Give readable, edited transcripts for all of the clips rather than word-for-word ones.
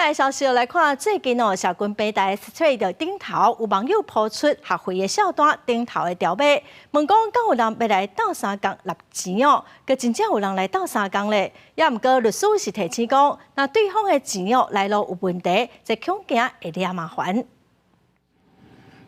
来消息来看，最近小军北大 Street 的顶头有网友抛出学会的小段顶头的条码，问讲敢有人要来斗相共拿钱哦？佮真正有人来斗相共咧？也毋过律师是提醒讲，那对方的钱来路有问题，则恐惊会惹麻烦。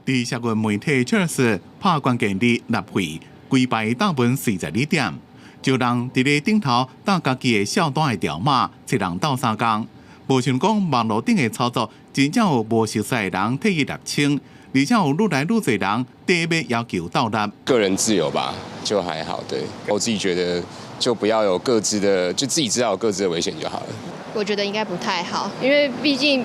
伫社群媒体 Charles 拍关键字纳会，规排大部分42点，就人伫咧顶头搭家己的小单的条码，找人斗相共。无想讲网络顶的操作，真正有无熟悉的人替伊纳清，而且有愈来愈多人第一要求斗纳。个人自由吧，就还好。对我自己觉得，就不要有各自的，就自己知道有各自的危险就好了。我觉得应该不太好，因为毕竟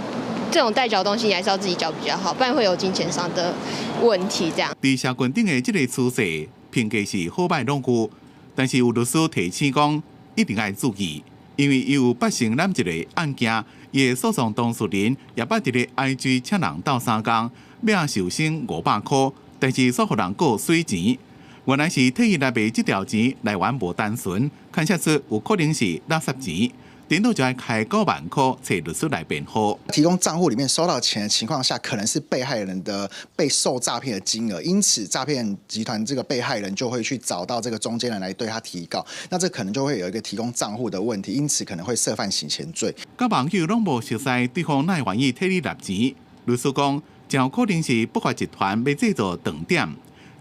这种代缴的东西，你还是要自己缴比较好，不然会有金钱上的问题。这样。伫社群顶的这个趋势，评价是好歹拢有，但是有律师提醒讲，一定要注意。因为伊有发生咱一个案件，伊的诉讼当事人也捌伫咧 IG 请人斗相共，要受薪500块，但是所互人过水钱。原来是替伊来卖这条钱来源无单纯，看写出有可能是垃圾钱。顶多就要开9万块，找律师来辩护。提供账户里面收到钱的情况下，可能是被害人的被受诈骗的金额，因此诈骗集团这个被害人就会去找到这个中间人来对他提告，那这可能就会有一个提供账户的问题，因此可能会涉犯洗钱罪。甲网友拢无熟悉对方哪会愿意替你纳钱，律师讲，真有可能是不法集团要制作断点。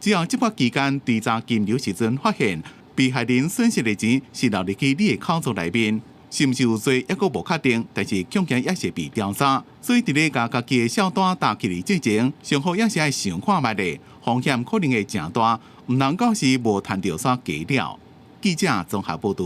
只要执法期间调查金流时阵发现被害人损失的钱是流入去你的口座内面。是毋是有罪，抑阁无确定，但是恐惊也是被调查，所以伫咧家己的小单搭起嚟之前，上好也是爱想看觅咧，风险可能会诚大，毋能够是无趁到啥假了。记者综合报道。